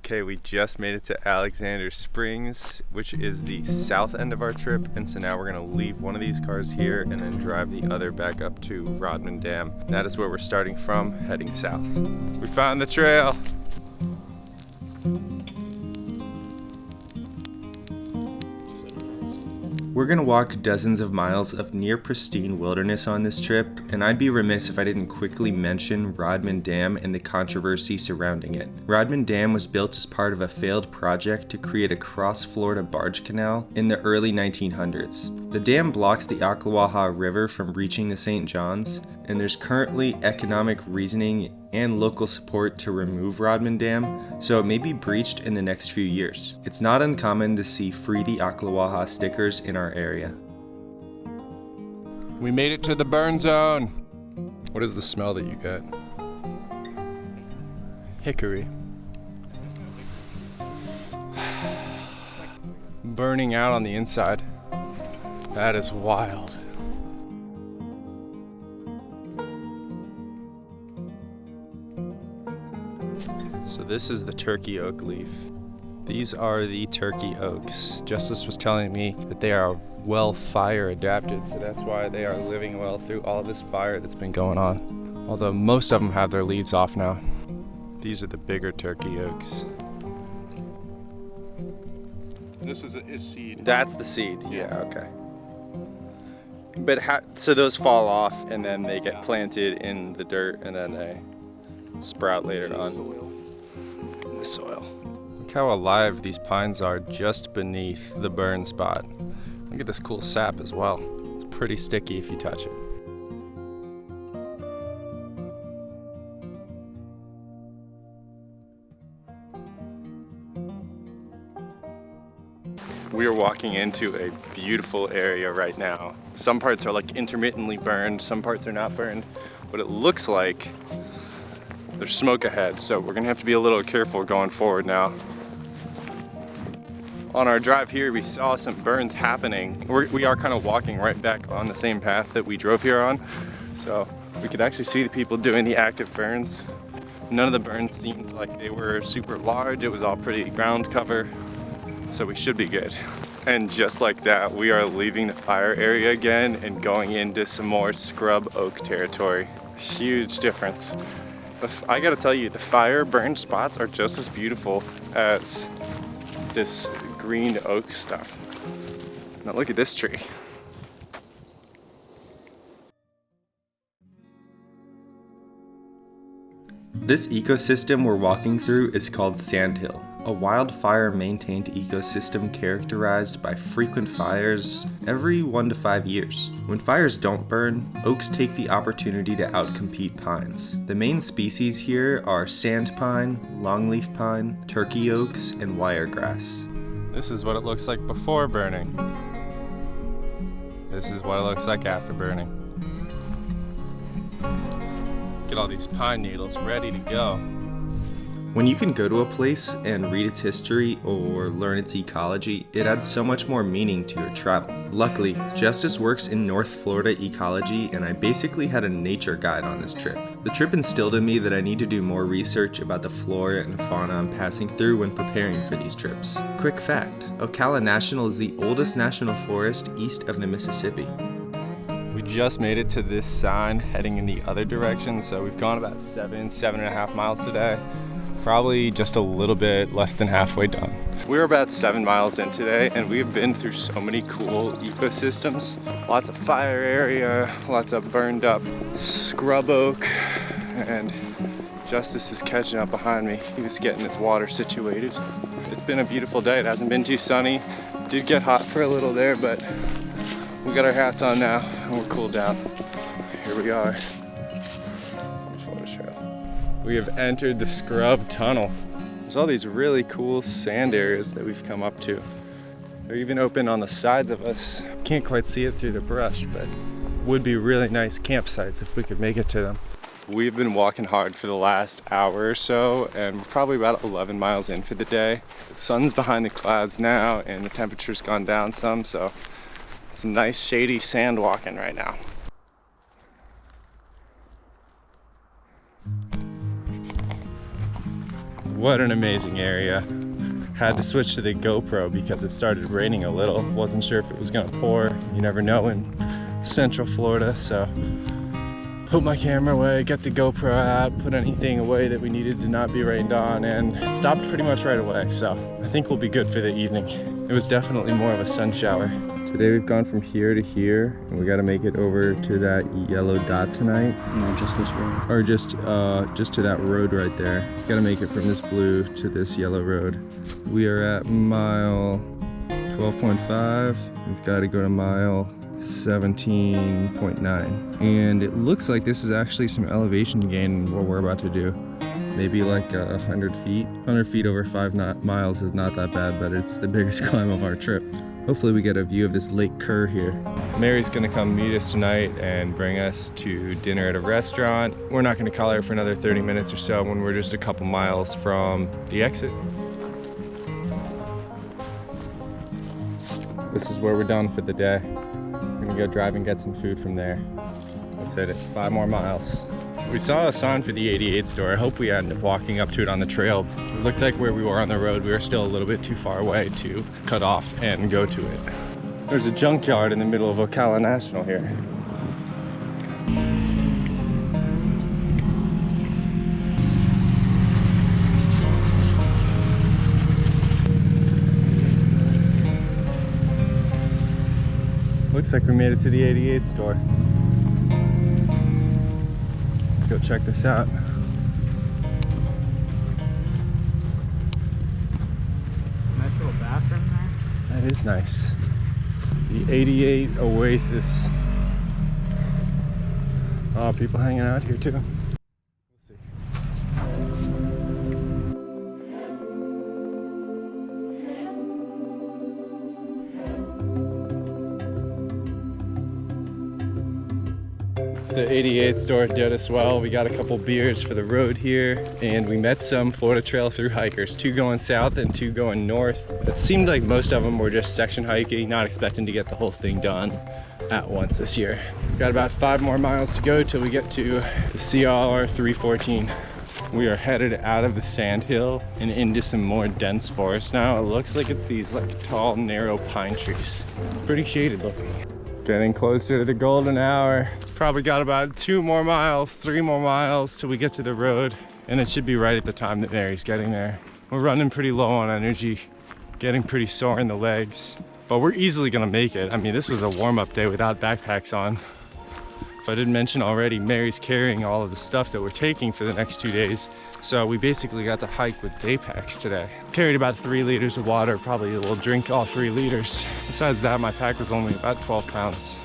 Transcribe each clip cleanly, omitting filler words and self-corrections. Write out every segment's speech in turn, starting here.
Okay, we just made it to Alexander Springs, which is the south end of our trip, and so now we're gonna leave one of these cars here and then drive the other back up to Rodman Dam. That is where we're starting from, heading south. We found the trail. We're gonna walk dozens of miles of near pristine wilderness on this trip, and I'd be remiss if I didn't quickly mention Rodman Dam and the controversy surrounding it. Rodman Dam was built as part of a failed project to create a cross-Florida barge canal in the early 1900s. The dam blocks the Ocala River from reaching the St. Johns, and there's currently economic reasoning and local support to remove Rodman Dam, so it may be breached in the next few years. It's not uncommon to see Free the Ocala stickers in our area. We made it to the burn zone. What is the smell that you get? Hickory. Burning out on the inside. That is wild. So this is the turkey oak leaf. These are the turkey oaks. Justice was telling me that they are well fire adapted, so that's why they are living well through all this fire that's been going on. Although most of them have their leaves off now. These are the bigger turkey oaks. This is seed. That's the seed, yeah, okay. But so those fall off and then they get planted in the dirt and then they sprout later on. In the soil. Look how alive these pines are just beneath the burn spot. Look at this cool sap as well. It's pretty sticky if you touch it. We are walking into a beautiful area right now. Some parts are like intermittently burned, some parts are not burned, but it looks like there's smoke ahead, so we're gonna have to be a little careful going forward now. On our drive here, we saw some burns happening. We are kind of walking right back on the same path that we drove here on, so we could actually see the people doing the active burns. None of the burns seemed like they were super large. It was all pretty ground cover, so we should be good. And just like that, we are leaving the fire area again and going into some more scrub oak territory. Huge difference. I gotta tell you, the fire burned spots are just as beautiful as this green oak stuff. Now look at this tree. This ecosystem we're walking through is called Sandhill, a wildfire-maintained ecosystem characterized by frequent fires every 1 to 5 years. When fires don't burn, oaks take the opportunity to outcompete pines. The main species here are sand pine, longleaf pine, turkey oaks, and wiregrass. This is what it looks like before burning. This is what it looks like after burning. Get all these pine needles ready to go. When you can go to a place and read its history or learn its ecology, it adds so much more meaning to your travel. Luckily, Justice works in North Florida ecology, and I basically had a nature guide on this trip. The trip instilled in me that I need to do more research about the flora and fauna I'm passing through when preparing for these trips. Quick fact, Ocala National is the oldest national forest east of the Mississippi. We just made it to this sign heading in the other direction, so we've gone about 7.5 miles today. Probably just a little bit less than halfway done. We're about 7 miles in today, and we've been through so many cool ecosystems. Lots of fire area, lots of burned up scrub oak, and Justice is catching up behind me. He was getting his water situated. It's been a beautiful day. It hasn't been too sunny. Did get hot for a little there, but we got our hats on now, and we're cooled down. Here we are. We have entered the scrub tunnel. There's all these really cool sand areas that we've come up to. They're even open on the sides of us. Can't quite see it through the brush, but would be really nice campsites if we could make it to them. We've been walking hard for the last hour or so, and we're probably about 11 miles in for the day. The sun's behind the clouds now, and the temperature's gone down some, so some nice shady sand walking right now. What an amazing area. Had to switch to the GoPro because it started raining a little. Wasn't sure if it was gonna pour. You never know in Central Florida, so put my camera away, get the GoPro app, put anything away that we needed to not be rained on, and it stopped pretty much right away. So I think we'll be good for the evening. It was definitely more of a sun shower. Today we've gone from here to here, and we got to make it over to that yellow dot tonight. No, just this road. Or just to that road right there. Got to make it from this blue to this yellow road. We are at mile 12.5. We've got to go to mile 17.9. And it looks like this is actually some elevation gain in what we're about to do. Maybe like 100 feet. 100 feet over 5 miles is not that bad, but it's the biggest climb of our trip. Hopefully we get a view of this Lake Kerr here. Mary's gonna come meet us tonight and bring us to dinner at a restaurant. We're not gonna call her for another 30 minutes or so when we're just a couple miles from the exit. This is where we're done for the day. We're gonna go drive and get some food from there. Let's hit it, 5 more miles. We saw a sign for the 88 store. I hope we end up walking up to it on the trail. It looked like where we were on the road, we were still a little bit too far away to cut off and go to it. There's a junkyard in the middle of Ocala National here. Looks like we made it to the 88 store. Let's go check this out. Nice little bathroom there. That is nice. The 88 Oasis. Oh, people hanging out here too. We'll see. The 88 store did us well. We got a couple beers for the road here, and we met some Florida Trail through hikers, 2 going south and 2 going north. It seemed like most of them were just section hiking, not expecting to get the whole thing done at once this year. Got about 5 more miles to go till we get to the CR 314. We are headed out of the sandhill and into some more dense forest now. It looks like it's these like tall, narrow pine trees. It's pretty shaded looking. Getting closer to the golden hour. Probably got about 2 more miles, 3 more miles till we get to the road, and it should be right at the time that Mary's getting there. We're running pretty low on energy, getting pretty sore in the legs, but we're easily gonna make it. I mean, this was a warm-up day without backpacks on. If I didn't mention already, Mary's carrying all of the stuff that we're taking for the next 2 days, so we basically got to hike with day packs today. Carried about 3 liters of water, probably will drink all 3 liters. Besides that, my pack was only about 12 pounds.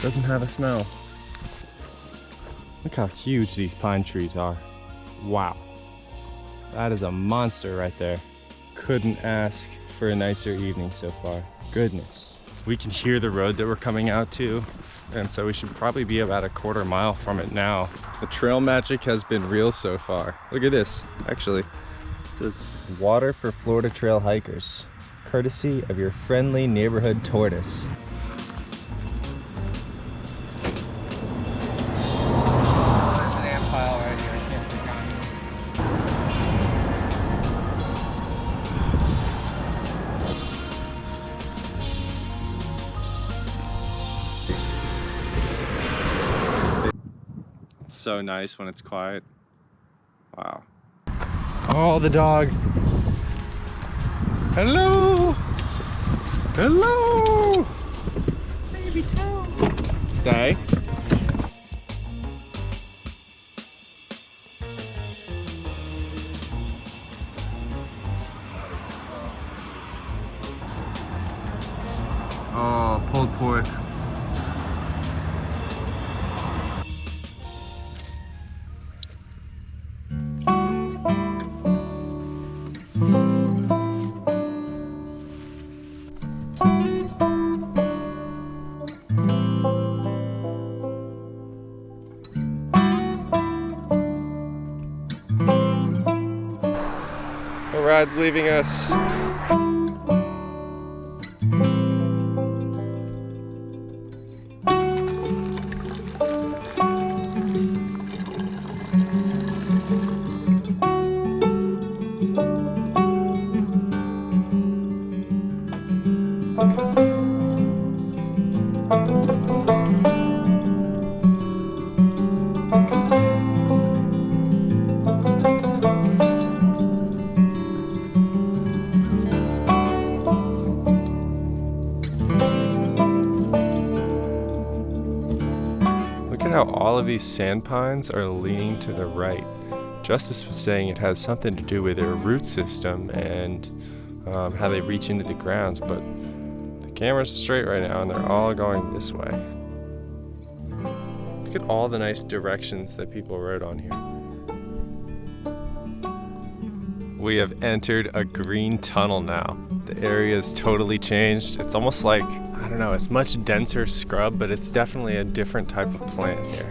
Doesn't have a smell. Look how huge these pine trees are. Wow. That is a monster right there. Couldn't ask for a nicer evening so far. Goodness. We can hear the road that we're coming out to, and so we should probably be about a 1/4 mile from it now. The trail magic has been real so far. Look at this, actually. It says, water for Florida trail hikers, courtesy of your friendly neighborhood tortoise. There's an ant pile right here. I can't see down. It's so nice when it's quiet. Wow. Oh, the dog. Hello. Hello. Baby toe. Stay. Oh, pulled pork. The ride's leaving us. look at how all of these sand pines are leaning to the right. Justice was saying it has something to do with their root system and how they reach into the ground, but the camera's straight right now and they're all going this way. Look at all the nice directions that people wrote on here. We have entered a green tunnel now. The area is totally changed. It's almost like, I don't know, it's much denser scrub, but it's definitely a different type of plant here.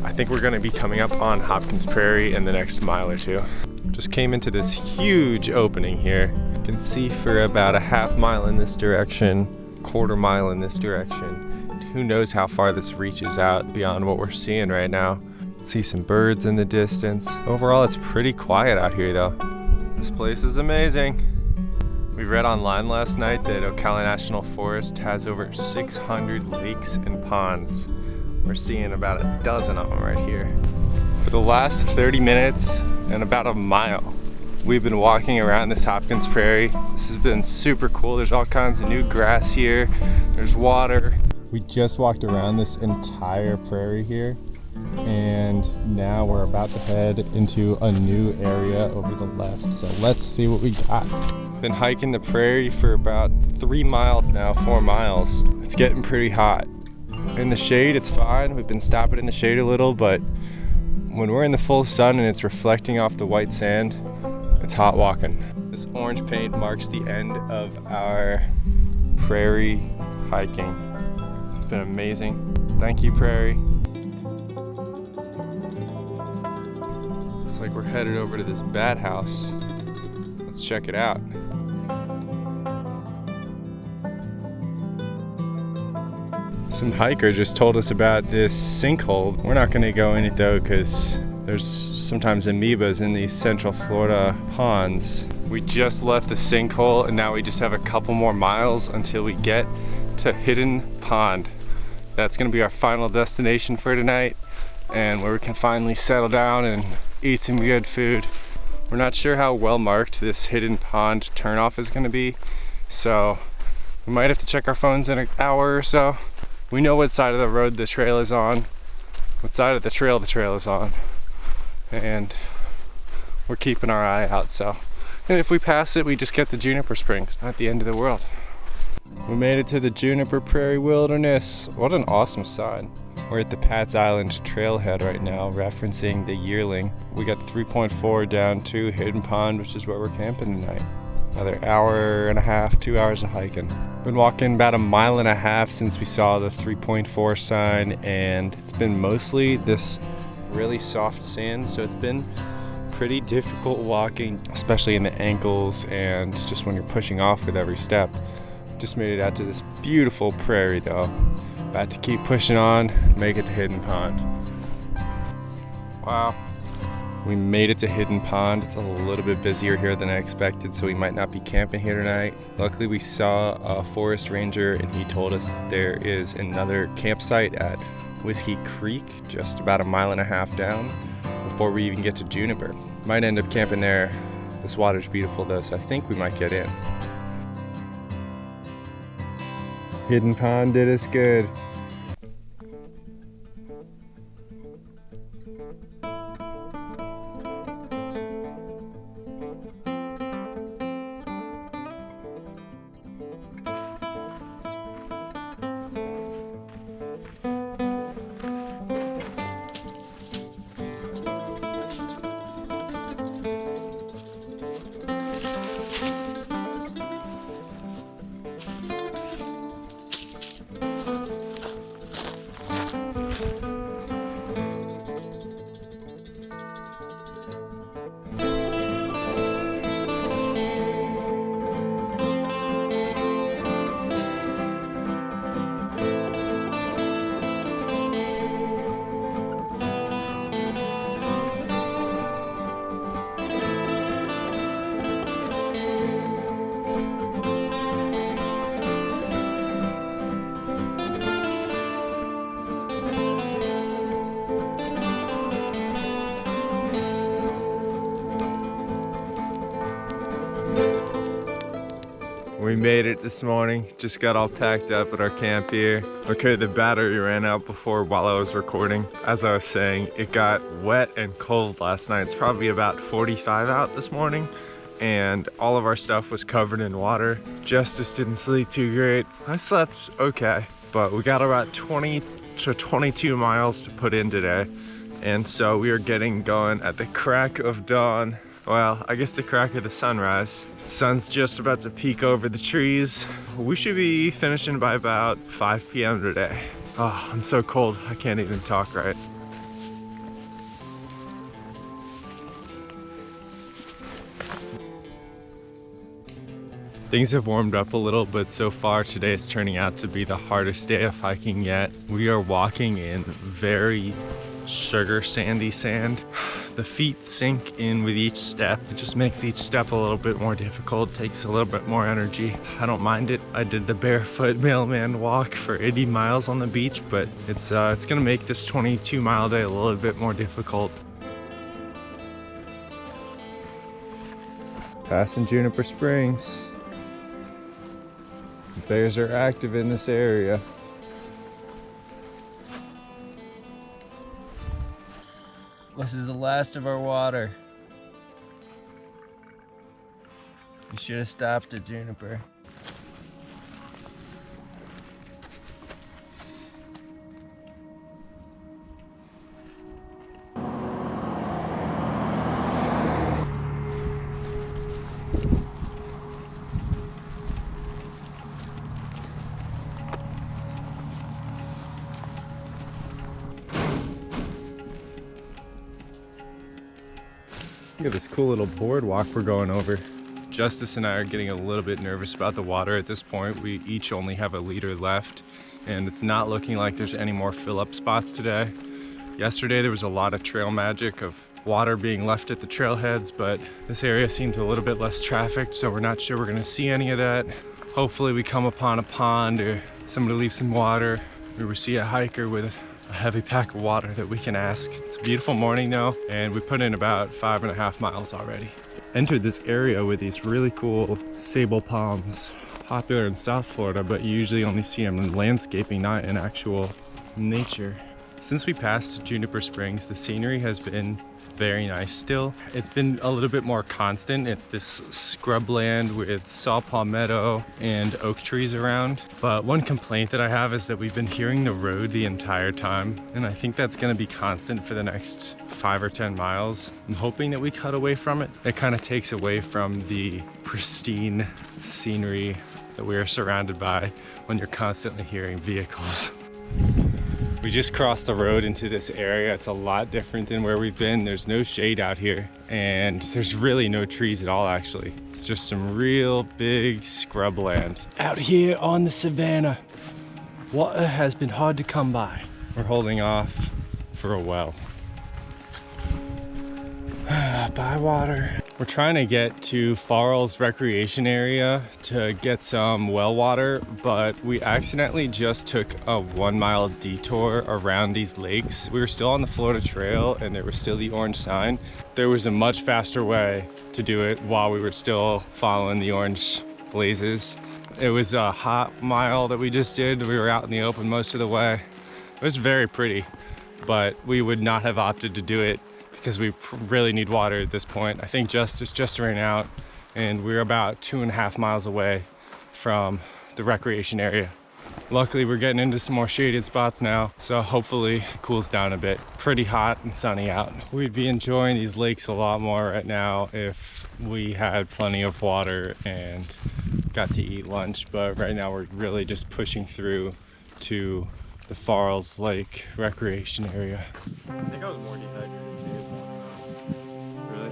I think we're gonna be coming up on Hopkins Prairie in the next mile or two. Just came into this huge opening here. You can see for about a half mile in this direction, quarter mile in this direction. And who knows how far this reaches out beyond what we're seeing right now. See some birds in the distance. Overall, it's pretty quiet out here though. This place is amazing. We read online last night that Ocala National Forest has over 600 lakes and ponds. We're seeing about a dozen of them right here. For the last 30 minutes and about a mile, we've been walking around this Hopkins Prairie. This has been super cool. There's all kinds of new grass here. There's water. We just walked around this entire prairie here, and now we're about to head into a new area over the left. So let's see what we got. Been hiking the prairie for about 3 miles now, 4 miles. It's getting pretty hot. In the shade, it's fine. We've been stopping in the shade a little, but when we're in the full sun and it's reflecting off the white sand, it's hot walking. This orange paint marks the end of our prairie hiking. It's been amazing. Thank you, prairie. Looks like we're headed over to this bat house. Let's check it out. Some hiker just told us about this sinkhole. We're not gonna go in it though, because there's sometimes amoebas in these Central Florida ponds. We just left the sinkhole and now we just have a couple more miles until we get to Hidden Pond. That's gonna be our final destination for tonight, and where we can finally settle down and eat some good food. We're not sure how well marked this Hidden Pond turnoff is gonna be, so we might have to check our phones in an hour or so. We know what side of the road the trail is on, what side of the trail is on, and we're keeping our eye out. So, and if we pass it, we just get the juniper springs. Not the end of the world. We made it to the Juniper Prairie Wilderness. What an awesome sign. We're at the Pat's Island trailhead right now, referencing the yearling. We got 3.4 down to Hidden Pond, which is where we're camping tonight. Another hour and a half, 2 hours of hiking. Been walking about a mile and a half since we saw the 3.4 sign, and it's been mostly this really soft sand, so it's been pretty difficult walking, especially in the ankles and just when you're pushing off with every step. Just made it out to this beautiful prairie though. About to keep pushing on, make it to Hidden Pond. Wow. We made it to Hidden Pond. It's a little bit busier here than I expected, so we might not be camping here tonight. Luckily, we saw a forest ranger and he told us there is another campsite at Whiskey Creek, just about a mile and a half down before we even get to Juniper. Might end up camping there. This water's beautiful though, so I think we might get in. Hidden Pond did us good. made it this morning. Just got all packed up at our camp here. Okay, the battery ran out before while I was recording. As I was saying, it got wet and cold last night. It's probably about 45 out this morning, and all of our stuff was covered in water. Justice didn't sleep too great. I slept okay, but we got about 20 to 22 miles to put in today. And so we are getting going at the crack of dawn. Well, I guess the crack of the sunrise. The sun's just about to peek over the trees. We should be finishing by about 5 p.m. today. Oh, I'm so cold, I can't even talk right. Things have warmed up a little, but so far today is turning out to be the hardest day of hiking yet. We are walking in very sugar sandy sand. The feet sink in with each step. It just makes each step a little bit more difficult, takes a little bit more energy. I don't mind it. I did the barefoot mailman walk for 80 miles on the beach, but it's gonna make this 22-mile day a little bit more difficult. Passing Juniper Springs. Bears are active in this area. This is the last of our water. We should have stopped at Juniper. Look at this cool little boardwalk we're going over. Justice and I are getting a little bit nervous about the water at this point. We each only have a liter left, and it's not looking like there's any more fill-up spots today. Yesterday there was a lot of trail magic of water being left at the trailheads, but this area seems a little bit less trafficked, so we're not sure we're gonna see any of that. Hopefully we come upon a pond or somebody leaves some water, or we see a hiker with a heavy pack of water that we can ask. It's a beautiful morning though, and we put in about 5.5 miles already. Entered this area with these really cool sable palms, popular in South Florida, but you usually only see them in landscaping, not in actual nature. Since we passed Juniper Springs, the scenery has been very nice still. It's been a little bit more constant. It's this scrubland with saw palmetto and oak trees around. But one complaint that I have is that we've been hearing the road the entire time, and I think that's gonna be constant for the next 5 or 10 miles. I'm hoping that we cut away from it. It kind of takes away from the pristine scenery that we are surrounded by when you're constantly hearing vehicles. We just crossed the road into this area. It's a lot different than where we've been. There's no shade out here, and there's really no trees at all actually. It's just some real big scrubland. Out here on the savannah, water has been hard to come by. We're holding off for a well. Buy water. We're trying to get to Farrell's recreation area to get some well water, but we accidentally just took a 1-mile detour around these lakes. We were still on the Florida Trail and there was still the orange sign. There was a much faster way to do it while we were still following the orange blazes. It was a hot mile that we just did. We were out in the open most of the way. It was very pretty, but we would not have opted to do it because we really need water at this point. I think Justice just ran out and we're about 2.5 miles away from the recreation area. Luckily, we're getting into some more shaded spots now, so hopefully it cools down a bit. Pretty hot and sunny out. We'd be enjoying these lakes a lot more right now if we had plenty of water and got to eat lunch, but right now we're really just pushing through to the Farrell's Lake recreation area. I think I was more dehydrated too. Really?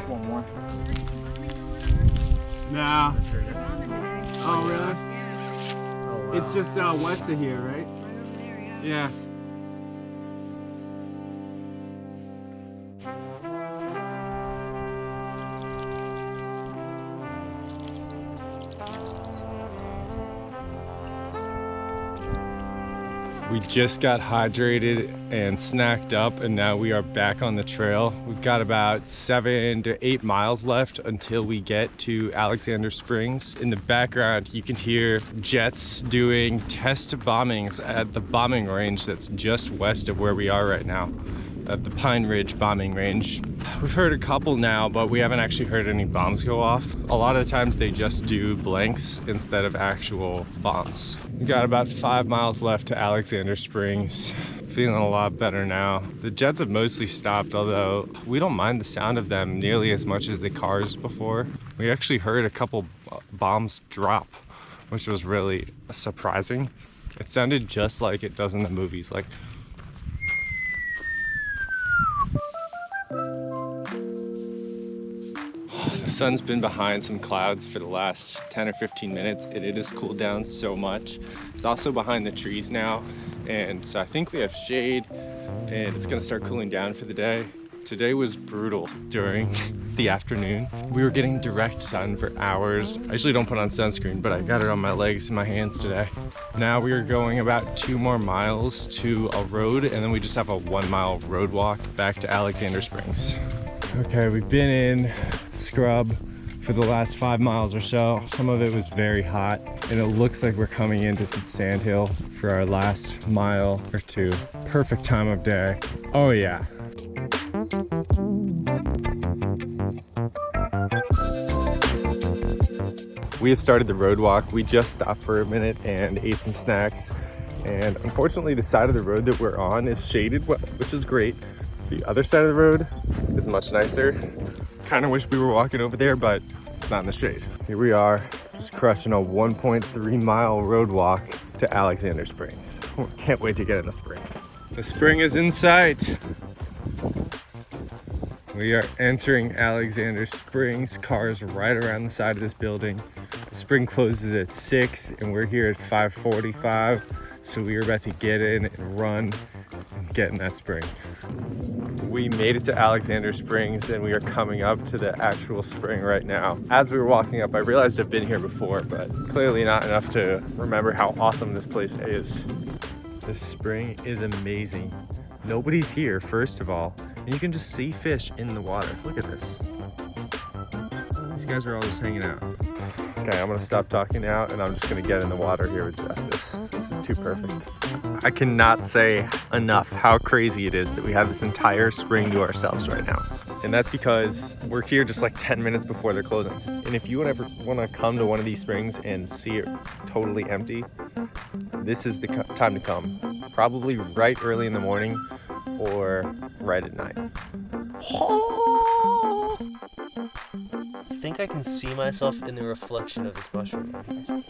One more. Nah. Oh, really? Oh, wow. It's just west of here, right? Yeah. We just got hydrated and snacked up, and now we are back on the trail. We've got about 7 to 8 miles left until we get to Alexander Springs. In the background, you can hear jets doing test bombings at the bombing range that's just west of where we are right now, at the Pine Ridge bombing range. We've heard a couple now, but we haven't actually heard any bombs go off. A lot of the times they just do blanks instead of actual bombs. We got about 5 miles left to Alexander Springs. Feeling a lot better now. The jets have mostly stopped, although we don't mind the sound of them nearly as much as the cars before. We actually heard a couple bombs drop, which was really surprising. It sounded just like it does in the movies, like the sun's been behind some clouds for the last 10 or 15 minutes, and it has cooled down so much. It's also behind the trees now, and so I think we have shade, and it's gonna start cooling down for the day. Today was brutal during the afternoon. We were getting direct sun for hours. I usually don't put on sunscreen, but I got it on my legs and my hands today. Now we are going about 2 more miles to a road, and then we just have a 1 mile road walk back to Alexander Springs. Okay, we've been in scrub for the last 5 miles or so. Some of it was very hot, and it looks like we're coming into some sandhill for our last mile or two. Perfect time of day. Oh yeah. We have started the road walk. We just stopped for a minute and ate some snacks. And unfortunately, the side of the road that we're on is shaded, which is great. The other side of the road is much nicer. Kind of wish we were walking over there, but it's not in the shade. Here we are, just crushing a 1.3 mile road walk to Alexander Springs. Can't wait to get in the spring. The spring is in sight. We are entering Alexander Springs. Cars right around the side of this building. The spring closes at 6 and we're here at 5:45. So we are about to get in and run and get in that spring. We made it to Alexander Springs and we are coming up to the actual spring right now. As we were walking up, I realized I've been here before, but clearly not enough to remember how awesome this place is. This spring is amazing. Nobody's here, first of all, and you can just see fish in the water. Look at this. These guys are all just hanging out. Okay, I'm gonna stop talking now and I'm just gonna get in the water here with Justice. This is too perfect. I cannot say enough how crazy it is that we have this entire spring to ourselves right now. And that's because we're here just like 10 minutes before they're closing. And if you ever wanna come to one of these springs and see it totally empty, this is the time to come. Probably right early in the morning or right at night. I think I can see myself in the reflection of this mushroom right here.